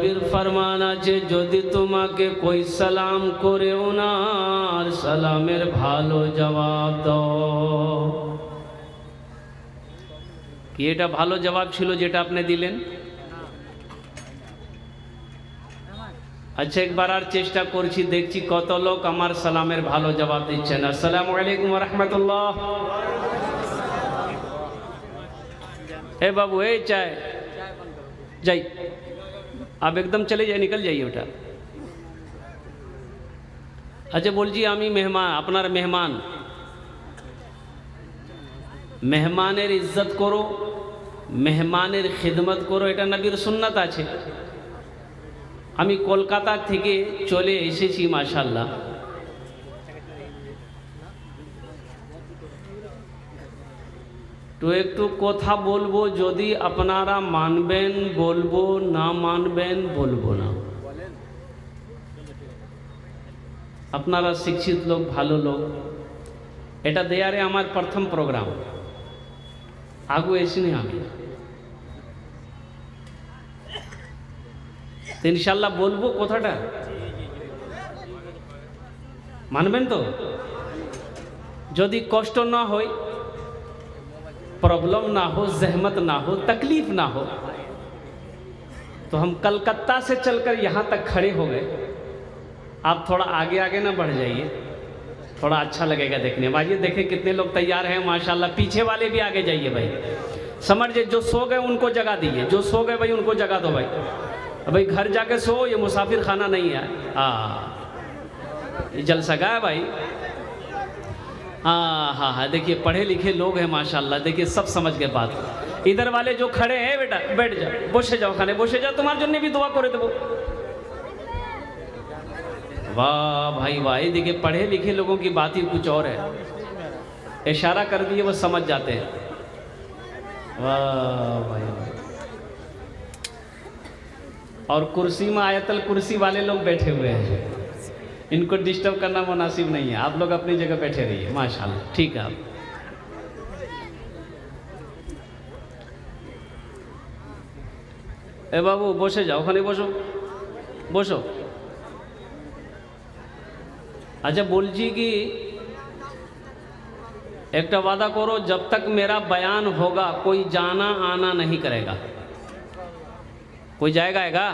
নবীর ফরমান আছে, যদি তোমাকে কই সালাম করে ওনার সালামের ভালো জবাব দাও। কি এটা ভালো জবাব ছিল যেটা আপনি দিলেন? আচ্ছা, একবার আর চেষ্টা করছি, দেখছি কত লোক আমার সালামের ভালো জবাব দিচ্ছেন। আসসালামু আলাইকুম ওয়া রাহমাতুল্লাহ। ए बाबू, ए चाय जाई, आप एकदम चले जाए, निकल जाइए बेटा। अच्छा बोल जी, आमी मेहमान, अपनार मेहमान, मेहमानेर इज्जत करो, मेहमानेर खिदमत करो, এটা নবীর সুন্নাত আছে। আমি কলকাতা থেকে চলে এসেছি মাশাআল্লাহ। তো একটু কথা বলবো, যদি আপনারা মানবেন বলবো, না মানবেন বলবো না। আপনারা শিক্ষিত লোক, ভালো লোক, এটা দেয়ারে আমার প্রথম প্রোগ্রাম, আগু এসিনি আমি। তো ইনশাল্লাহ বলবো কথাটা, মানবেন তো? যদি কষ্ট না হয়, प्रॉब्लम ना हो, जहमत ना हो, तकलीफ ना हो, तो हम कलकत्ता से चलकर यहाँ तक खड़े हो गए। आप थोड़ा आगे आगे ना बढ़ जाइए, थोड़ा अच्छा लगेगा देखने में। आइए देखें कितने लोग तैयार हैं माशाल्लाह। पीछे वाले भी आगे जाइए भाई, समझिए जो सो गए उनको जगा दीजिए, जो सो गए भाई उनको जगा दो भाई। भाई घर जाके सो, ये मुसाफिर खाना नहीं है। ये जलसा है भाई। हाँ, देखिए पढ़े लिखे लोग हैं माशाल्लाह, देखिए सब समझ गए बात। इधर वाले जो खड़े हैं, बेटा बैठ जाओ, बसे जाओ, खाने बसे जाओ, तुम्हारे जन्य भी दुआ करे देबो। वाह भाई वाह, ये देखिए पढ़े लिखे लोगों की बात ही कुछ और है, इशारा कर दिए वो समझ जाते हैं। वाह भाई वाह। और कुर्सी में आयतल कुर्सी वाले लोग बैठे हुए हैं, इनको डिस्टर्ब करना मुनासिब नहीं है, आप लोग अपनी जगह बैठे रहिए माशाल्लाह। ठीक है आप ए बाबू बसे जाओ, खाने बसो बसो। अच्छा बोल जी कि एक वादा करो, जब तक मेरा बयान होगा कोई जाना आना नहीं करेगा। कोई जाएगा आएगा?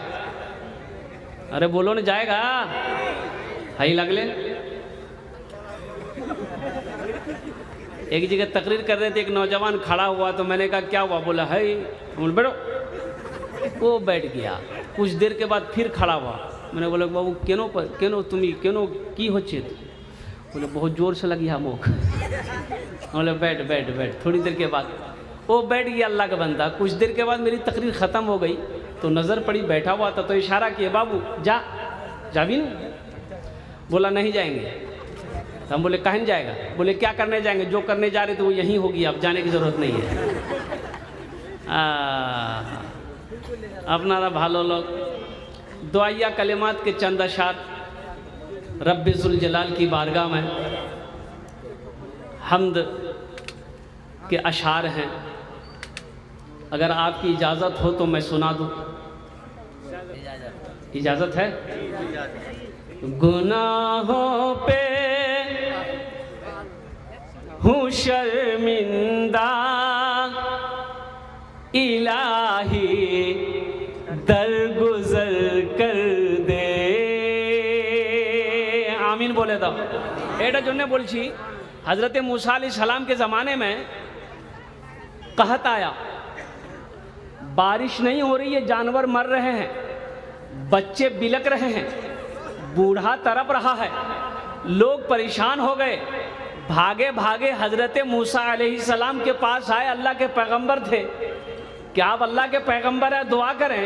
अरे बोलो ना, जाएगा? हाई लगले। एक जगह तकरीर कर रहे थे, एक नौजवान खड़ा हुआ, तो मैंने कहा क्या हुआ? बोला है बैठो। वो बैठ गया, कुछ देर के बाद फिर खड़ा हुआ। मैंने बोला बाबू केनो तुम्हें केनो की होच्छे? बोले बहुत जोर से लगी हम। बोले बैठ बैठ बैठ। थोड़ी देर के बाद वो बैठ गया, अल्लाह का बंदा। कुछ देर के बाद मेरी तकरीर ख़त्म हो गई, तो नज़र पड़ी, बैठा हुआ था, तो इशारा किया बाबू जा भी ना। बोला नहीं जाएंगे। हम बोले कहीं जाएगा? बोले क्या करने जाएंगे, जो करने जा रहे थे वो यहीं होगी, अब जाने की ज़रूरत नहीं है। अपनारा भालो लोग, दुआया कलिमात के चंद अशार रब्बे ज़ुल जलाल की बारगाह में हम्द के अशार हैं। अगर आपकी इजाज़त हो तो मैं सुना दूँ? इजाज़त है? गुनाहों पे हूँ शर्मिंदा, इलाही दरगुजर कर दे। आमीन बोले तो एटा जो बोलছি, हज़रत मूसा अलैहिस्सलाम के ज़माने में कहत आया, बारिश नहीं हो रही है, जानवर मर रहे हैं, बच्चे बिलक रहे हैं, बूढ़ा तड़प रहा है, लोग परेशान हो गए। भागे भागे हज़रत मूसा अलैहिस्सलाम के पास आए। अल्लाह के पैगंबर थे। क्या आप अल्लाह के पैगंबर है? दुआ करें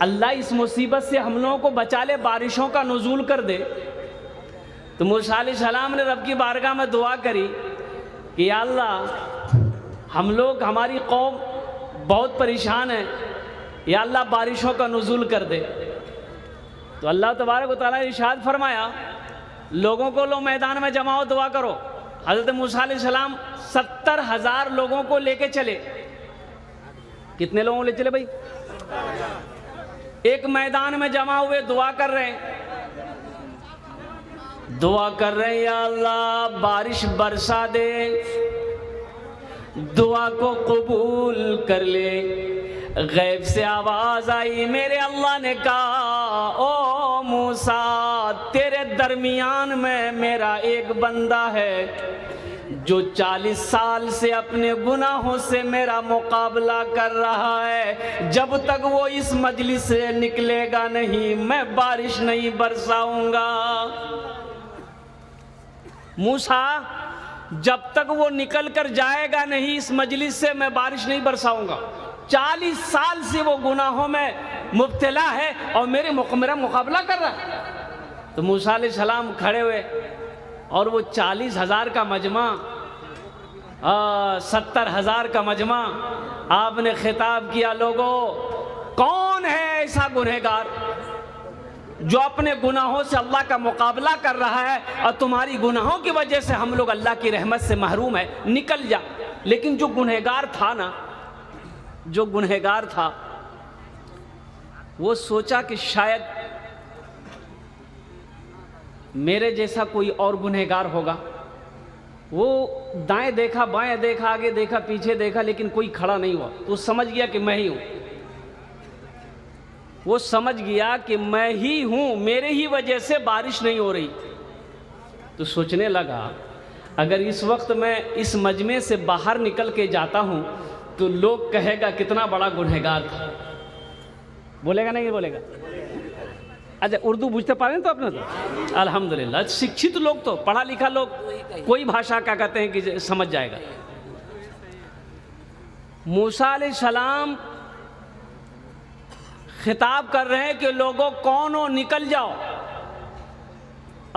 अल्लाह इस मुसीबत से हम लोगों को बचा ले, बारिशों का नुज़ूल कर दे। तो मूसा अलैहिस्सलाम ने रब की बारगाह में दुआ करी कि या अल्लाह हम लोग, हमारी कौम बहुत परेशान है, या अल्लाह बारिशों का नुज़ूल कर दे। तो अल्लाह तबारक व तआला ने इरशाद फरमाया, लोगों को लो मैदान में जमाओ, दुआ करो। हज़रत मूसा अलैहिस्सलाम 70,000 लोगों को लेके चले। कितने लोगों को ले चले भाई? एक मैदान में जमा हुए दुआ कर रहे हैं, दुआ कर रहे हैं, या अल्लाह बारिश बरसा दे, दुआ को कबूल कर ले। गैब से आवाज आई, मेरे अल्लाह ने कहा, ओ मूसा, तेरे दरमियान में मेरा एक बंदा है जो 40 साल से अपने गुनाहों से मेरा मुकाबला कर रहा है। जब तक वो इस मजलिस से निकलेगा नहीं, मैं बारिश नहीं बरसाऊंगा। मूसा, जब तक वो निकल कर जाएगा नहीं इस मजलिस से, मैं बारिश नहीं बरसाऊंगा। 40 साल से वो गुनाहों में मुब्तला है और मेरा मुकाबला कर रहा है। तो मूसा अलैहिस्सलाम खड़े हुए और वो 40,000 का मजमा, 70,000 का मजमा, आपने खिताब किया, लोगों, कौन है ऐसा गुनहगार जो अपने गुनाहों से अल्लाह का मुकाबला कर रहा है और तुम्हारी गुनाहों की वजह से हम लोग अल्लाह की रहमत से महरूम है, निकल जा। लेकिन जो गुनहगार था ना, जो गुनहगार था, वो सोचा कि शायद मेरे जैसा कोई और गुनहगार होगा। वो दाएं देखा, बाएं देखा, आगे देखा, पीछे देखा, लेकिन कोई खड़ा नहीं हुआ। तो समझ गया कि मैं ही हूं। वो समझ गया कि मैं ही हूं, मेरे ही वजह से बारिश नहीं हो रही। तो सोचने लगा, अगर इस वक्त मैं इस मजमे से बाहर निकल के जाता हूं तो लोग कहेगा कितना बड़ा गुनहगार था। बोलेगा नहीं बोलेगा? अच्छा, उर्दू बुझते पा रहे हैं तो अपने तो अल्हम्दुलिल्लाह, शिक्षित लोग तो, पढ़ा लिखा लोग कोई भाषा क्या कहते हैं कि समझ जाएगा। मूसा अलैहिस्सलाम खिताब कर रहे हैं कि लोगों, कौन हो, निकल जाओ।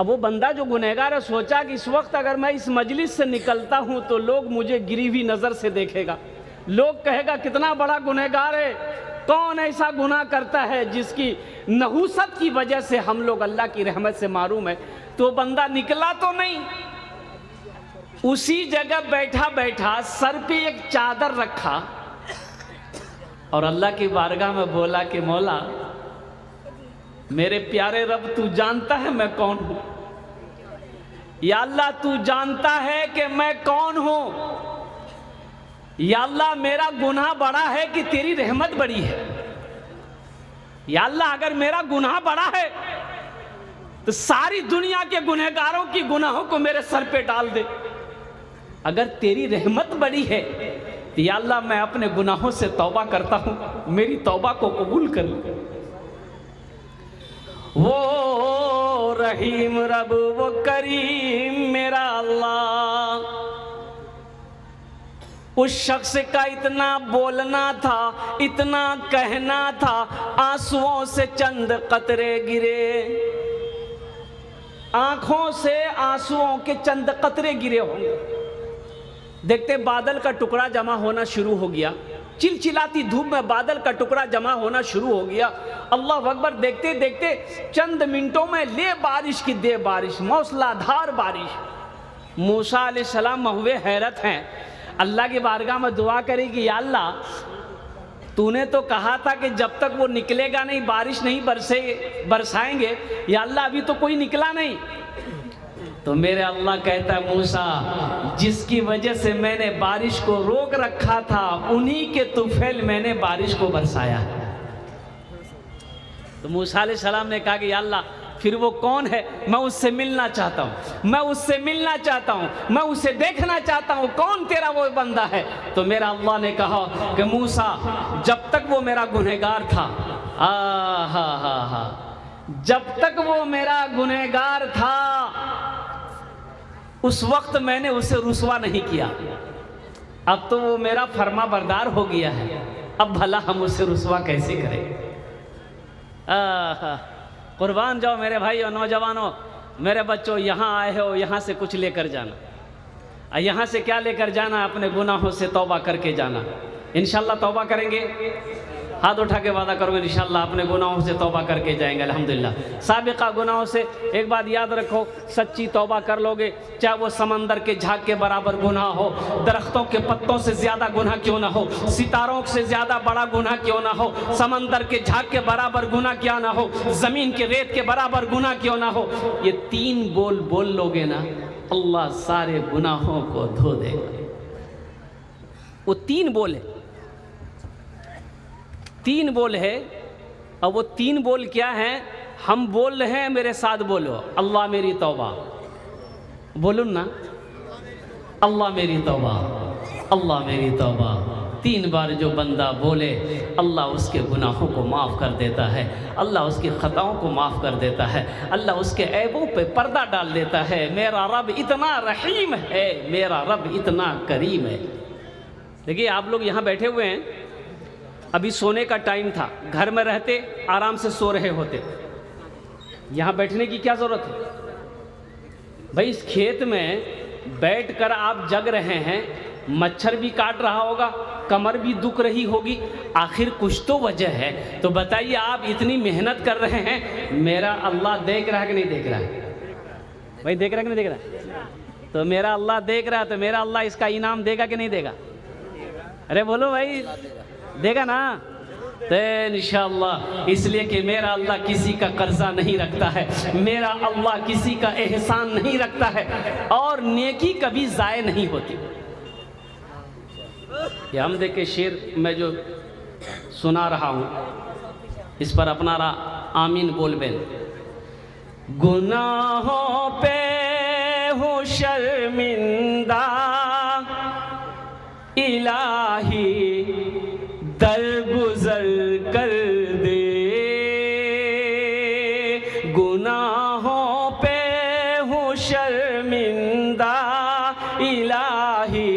अब वो बंदा जो गुनहगार है सोचा कि इस वक्त अगर मैं इस मजलिस से निकलता हूं तो लोग मुझे गिरी हुई नजर से देखेगा, लोग कहेगा कितना बड़ा गुनहगार है, कौन ऐसा गुनाह करता है जिसकी नहूसत की वजह से हम लोग अल्लाह की रहमत से मारूम है। तो बंदा निकला तो नहीं, उसी जगह बैठा बैठा सर पे एक चादर रखा और अल्लाह की बारगाह में बोला कि मौला, मेरे प्यारे रब, तू जानता है मैं कौन हूं। या अल्लाह, तू जानता है कि मैं कौन हूं। या अल्लाह, मेरा गुनाह बड़ा है कि तेरी रहमत बड़ी है। या अल्लाह, अगर मेरा गुनाह बड़ा है तो सारी दुनिया के गुनहगारों की गुनाहों को मेरे सर पे डाल दे। अगर तेरी रहमत बड़ी है तो या अल्लाह, मैं अपने गुनाहों से तौबा करता हूं, मेरी तौबा को कबूल कर ले। वो रहीम रब, वो करीम मेरा अल्लाह, उस शख्स का इतना बोलना था, इतना कहना था, आंसुओं से चंद कतरे गिरे, आंखों से आंसुओं के चंद कतरे गिरे होंगे। देखते बादल का टुकड़ा जमा होना शुरू हो गया, चिलचिलाती धूप में बादल का टुकड़ा जमा होना शुरू हो गया। अल्लाह अकबर, देखते देखते चंद मिनटों में ले बारिश की दे बारिश, मौसलाधार बारिश। मूसा अलैहिस्सलाम हुए हैरत हैं, अल्लाह की बारगाह में दुआ करेगी, या अल्लाह, तूने तो कहा था कि जब तक वो निकलेगा नहीं बारिश नहीं बरसाएंगे। या अल्लाह, अभी तो कोई निकला नहीं। तो मेरे अल्लाह कहता है, मूसा, जिसकी वजह से मैंने बारिश को रोक रखा था, उन्हीं के तुफैल मैंने बारिश को बरसाया। तो मूसा अलैहिस्सलाम ने कहा कि या अल्लाह, फिर वो कौन है? मैं उससे मिलना चाहता हूँ, मैं उससे मिलना चाहता हूँ, मैं उसे देखना चाहता हूँ, कौन तेरा वो बंदा है? तो मेरा अल्लाह ने कहा कि मूसा, जब तक वो मेरा गुनहगार था, जब तक वो मेरा गुनहगार था, उस वक्त मैंने उसे रुसवा नहीं किया। अब तो वो मेरा फर्मा बरदार हो गया है, अब भला हम उसे रुसवा कैसे करें? कुर्बान जाओ मेरे भाई और नौजवानों, मेरे बच्चों, यहाँ आए हो, यहाँ से कुछ लेकर जाना। यहाँ से क्या लेकर जाना? अपने गुनाहों से तौबा करके जाना। इंशाल्लाह तौबा करेंगे। हाथ उठा के वादा करोगे इंशाअल्लाह अपने गुनाहों से तौबा करके जाएंगे अल्हम्दुलिल्लाह। साबिक़ा गुनाहों से एक बात याद रखो, सच्ची तौबा कर लोगे, चाहे वो समंदर के झाग के बराबर गुनाह हो, दरख्तों के पत्तों से ज़्यादा गुनाह क्यों ना हो, सितारों से ज़्यादा बड़ा गुनाह क्यों ना हो, समंदर के झाग के बराबर गुनाह क्या ना हो, ज़मीन के रेत के बराबर गुनाह क्यों ना हो, ये 3 बोल लोगे ना, अल्लाह सारे गुनाहों को धो देगा। वो 3 बोल है, 3 बोल है। और वो 3 बोल क्या हैं? हम बोल रहे हैं, मेरे साथ बोलो, अल्लाह मेरी तौबा, बोलो ना, अल्लाह मेरी तौबा, अल्लाह मेरी तौबा। 3 बार जो बंदा बोले अल्लाह उसके गुनाहों को माफ़ कर देता है, अल्लाह उसकी ख़ताओं को माफ़ कर देता है, अल्लाह उसके ऐबों पे पर्दा डाल देता है। मेरा रब इतना रहीम है, मेरा रब इतना करीम है। देखिए आप लोग यहाँ बैठे हुए हैं, अभी सोने का टाइम था, घर में रहते आराम से सो रहे होते, यहाँ बैठने की क्या ज़रूरत है भाई? इस खेत में बैठकर आप जग रहे हैं, मच्छर भी काट रहा होगा, कमर भी दुख रही होगी, आखिर कुछ तो वजह है। तो बताइए आप इतनी मेहनत कर रहे हैं, मेरा अल्लाह देख रहा है कि नहीं देख रहा है? भाई देख रहा है कि नहीं देख रहा है? तो मेरा अल्लाह देख रहा है, तो मेरा अल्लाह इसका इनाम देगा कि नहीं देगा? अरे बोलो भाई, देगा ना? तो इंशाअल्लाह, इसलिए कि मेरा अल्लाह किसी का कर्जा नहीं रखता है, मेरा अल्लाह किसी का एहसान नहीं रखता है, और नेकी कभी ज़ाय नहीं होती। ये हम देख के शेर मैं जो सुना रहा हूँ, इस पर अपना आमीन बोल बेन। गुनाहों पे हो शर्मिंदा इलाही, दरगुजर कर दे, गुनाहों पे हूँ शर्मिंदा इलाही,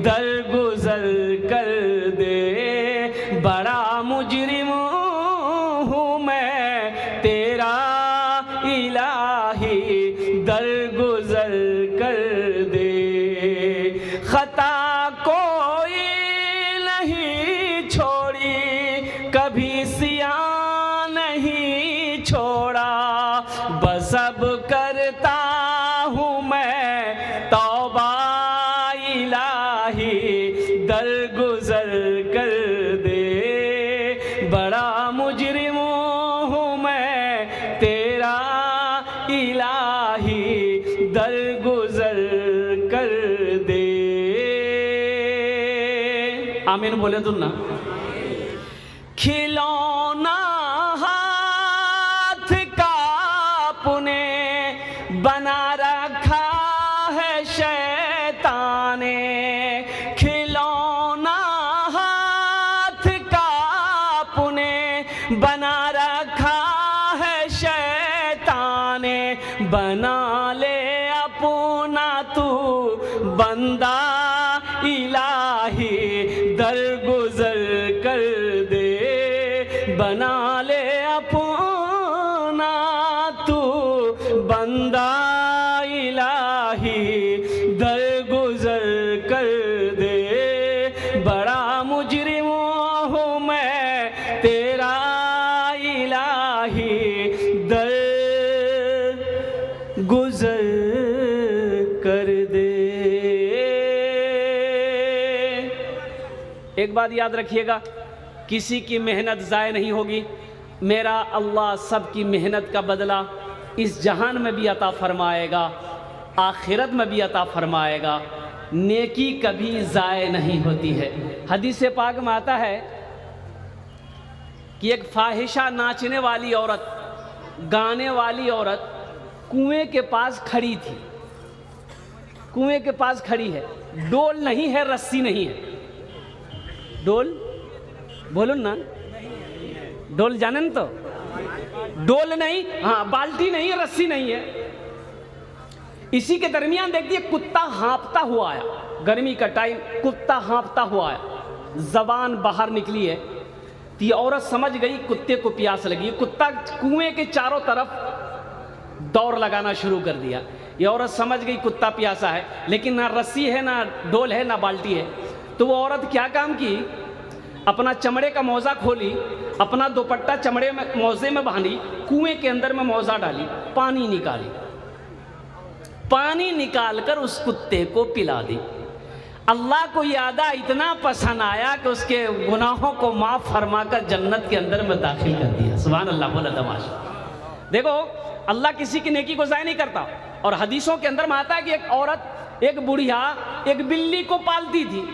दरगुजर कर दे, बड़ा मुजरिम हूँ मैं तेरा इलाही, दरगुजर कर दे, खता कोई नहीं छोड़ी, कभी सियां नहीं छोड़ा, बस अब करता हूँ मैं तौबा इलाही, दरगुजर कर दे, बड़ा मुजरिम हूँ मैं तेरा इलाही, दरगुजर कर दे। आमीन बोले तुम ना। खिलौना हाथ का अपने बना रखा है शैतान ने, खिलौना हाथ का अपने बना रखा है शैतान ने, बना ले अपना तू बंदा इलाही, दरगुजर कर दे, बना ले अपना तू बंदा इलाही, दरगुजर कर दे, बड़ा मुजरिम हूँ मैं तेरा इलाही, दरगुजर कर दे। एक बात याद रखिएगा, किसी की मेहनत ज़ाय नहीं होगी, मेरा अल्लाह सबकी मेहनत का बदला इस जहान में भी अता फरमाएगा, आखिरत में भी अता फरमाएगा। नेकी कभी ज़ाय नहीं होती है। हदीस पाक में आता है कि एक फाहिशा नाचने वाली औरत, गाने वाली औरत कुएं के पास खड़ी थी, कुएं के पास खड़ी है, डोल नहीं है, रस्सी नहीं है। डोल बोलो ना, डोल जाने न, तो डोल नहीं, हाँ बाल्टी नहीं है, रस्सी नहीं है। इसी के दरमियान देखिए कुत्ता हाँफता हुआ आया, गर्मी का टाइम, कुत्ता हाँफता हुआ आया, जबान बाहर निकली है। तो ये औरत समझ गई कुत्ते को प्यास लगी, कुत्ता कुएं के चारों तरफ दौड़ लगाना शुरू कर दिया। ये औरत समझ गई कुत्ता प्यासा है, लेकिन ना रस्सी है, ना डोल है, ना बाल्टी है। तो वो औरत क्या काम की, अपना चमड़े का मौजा खोली, अपना दुपट्टा चमड़े में मौजे में बांधी, कुएं के अंदर में मौजा डाली, पानी निकाली, पानी निकालकर उस कुत्ते को पिला दी। अल्लाह को यादा इतना पसंद आया कि उसके गुनाहों को माफ़ फरमाकर जन्नत के अंदर में दाखिल कर दिया। सुभान अल्लाह, बोला तमाशा। देखो, अल्लाह किसी की नेकी को ज़ाय नहीं करता। और हदीसों के अंदर में आता है कि एक औरत, एक बुढ़िया एक बिल्ली को पालती थी।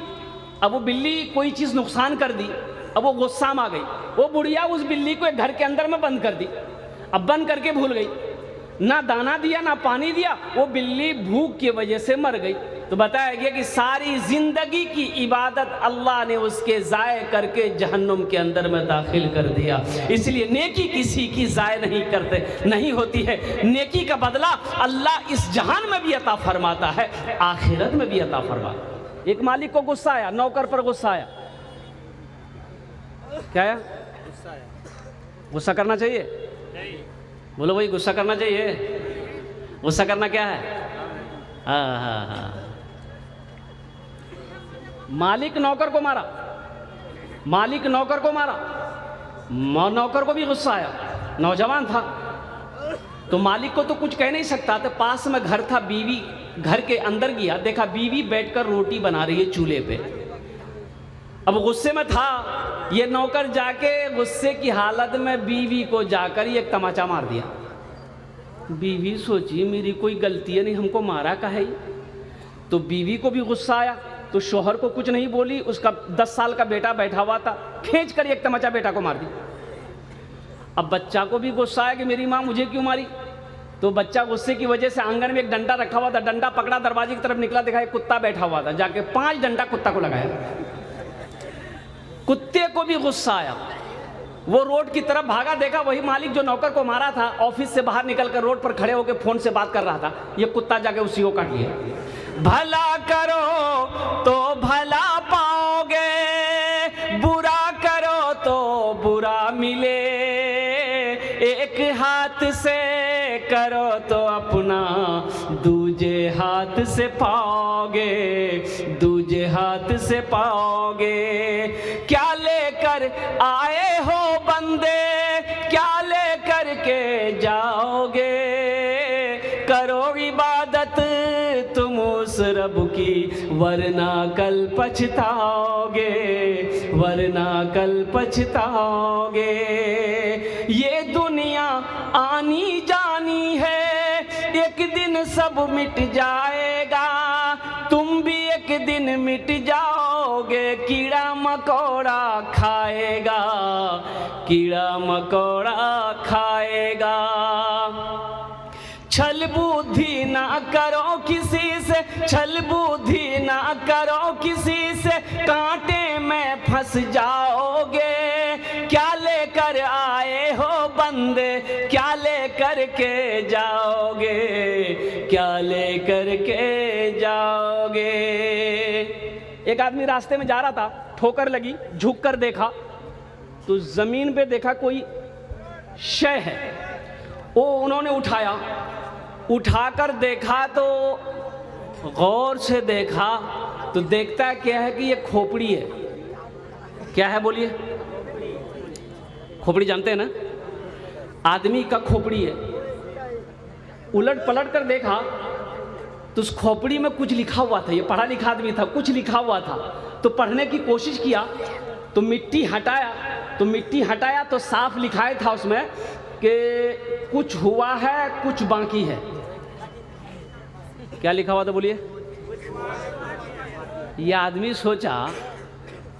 अब वो बिल्ली कोई चीज़ नुकसान कर दी, अब वो गुस्सा में आ गई। वो बुढ़िया उस बिल्ली को एक घर के अंदर में बंद कर दी। अब बंद करके भूल गई, ना दाना दिया ना पानी दिया, वो बिल्ली भूख की वजह से मर गई। तो बताया गया कि सारी जिंदगी की इबादत अल्लाह ने उसके ज़ाय करके जहन्नुम के अंदर में दाखिल कर दिया। इसलिए नेकी किसी की ज़ाय नहीं होती है। नेकी का बदला अल्लाह इस जहान में भी अता फरमाता है, आखिरत में भी अता फरमाता है। एक मालिक को गुस्सा आया, नौकर पर गुस्सा आया। क्या आया? गुस्सा करना चाहिए? बोलो भाई, गुस्सा करना चाहिए? गुस्सा करना क्या है? हाँ। मालिक नौकर को मारा, मालिक नौकर को मारा, नौकर को भी गुस्सा आया, नौजवान था तो मालिक को तो कुछ कह नहीं सकता। तो पास में घर था, बीवी घर के अंदर गया, देखा बीवी बैठकर रोटी बना रही है चूल्हे पे। अब गुस्से में था, ये नौकर जाके गुस्से की हालत में बीवी को जाकर एक तमाचा मार दिया। बीवी सोची मेरी कोई गलती है नहीं, हमको मारा का है। तो बीवी को भी गुस्सा आया, तो शोहर को कुछ नहीं बोली। उसका 10 साल का बेटा बैठा हुआ था, खींच कर एक तमाचा बेटा को मार दी। अब बच्चा को भी गुस्सा आया कि मेरी माँ मुझे क्यों मारी। तो बच्चा गुस्से की वजह से आंगन में एक डंडा रखा हुआ था, डंडा पकड़ा, दरवाजे की तरफ निकला, देखा एक कुत्ता बैठा हुआ था, जाके 5 डंडा कुत्ता को लगाया। कुत्ते को भी गुस्सा आया, वो रोड की तरफ भागा, देखा वही मालिक जो नौकर को मारा था ऑफिस से बाहर निकलकर रोड पर खड़े होकर फोन से बात कर रहा था। ये कुत्ता जाके उसी को काट लिया। भला करो तो भला पाओगे, बुरा करो तो बुरा मिले। एक हाथ से करो तो अपना दूजे हाथ से पाओगे, दूजे हाथ से पाओगे। क्या लेकर आए हो बंदे, क्या लेकर के जाओगे। करो इबादत तुम उस रब की, वरना कल पछताओगे, वरना कल पछताओगे। ये दुनिया आनी जानी है, एक दिन सब मिट जाएगा, तुम भी एक दिन मिट जाओगे। कीड़ा मकोड़ा खाएगा, कीड़ा मकोड़ा खाएगा। छल बुद्धि ना करो किसी से, छल बुद्धि ना करो किसी से, कांटे में फंस जाओगे। क्या लेकर आए हो बंदे, क्या लेकर के जाओगे, क्या लेकर के जाओगे। एक आदमी रास्ते में जा रहा था, ठोकर लगी, झुक कर देखा तो जमीन पे देखा कोई शय है। वो उन्होंने उठाया, उठाकर देखा तो गौर से देखा तो देखता है क्या है कि ये खोपड़ी है। क्या है बोलिए? खोपड़ी जानते हैं ना, आदमी का खोपड़ी है। उलट पलट कर देखा तो उस खोपड़ी में कुछ लिखा हुआ था। ये पढ़ा लिखा आदमी था, कुछ लिखा हुआ था। तो पढ़ने की कोशिश किया तो मिट्टी हटाया, तो मिट्टी हटाया तो साफ लिखाया था उसमें कि कुछ हुआ है कुछ बाकी है। क्या लिखा हुआ था बोलिए? यह आदमी सोचा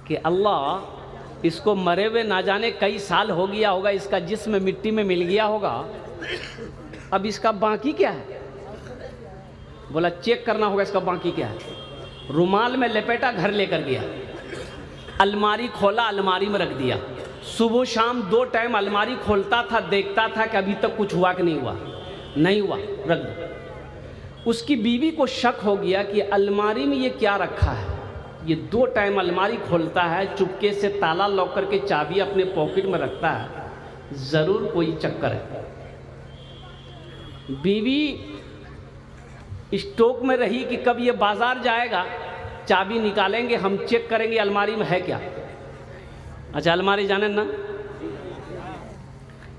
कि अल्लाह, इसको मरे हुए ना जाने कई साल हो गया होगा, इसका जिस्म मिट्टी में मिल गया होगा, अब इसका बाकी क्या है। बोला चेक करना होगा इसका बाकी क्या है। रुमाल में लपेटा, घर लेकर गया, अलमारी खोला, अलमारी में रख दिया। सुबह शाम 2 टाइम अलमारी खोलता था, देखता था कि अभी तक कुछ हुआ कि नहीं हुआ। नहीं हुआ, रख दो। उसकी बीवी को शक हो गया कि अलमारी में ये क्या रखा है। ये 2 टाइम अलमारी खोलता है, चुपके से ताला लॉक करके चाबी अपने पॉकेट में रखता है, ज़रूर कोई चक्कर है। बीवी स्टॉक में रही कि कब ये बाजार जाएगा, चाबी निकालेंगे, हम चेक करेंगे अलमारी में है क्या। अच्छा, अलमारी जाने ना,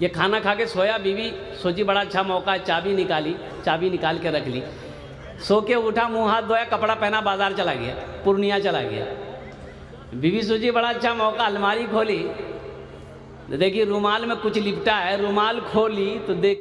ये खाना खा के सोया, बीवी सोची बड़ा अच्छा मौका है, चाबी निकाली, चाबी निकाल के रख ली, सो के उठा, मुंह हाथ धोया, कपड़ा पहना, बाजार चला गया, पूर्णिया चला गया। बीवी सोची बड़ा अच्छा मौका, अलमारी खोली, देखिए रुमाल में कुछ लिपटा है, रुमाल खोली तो देख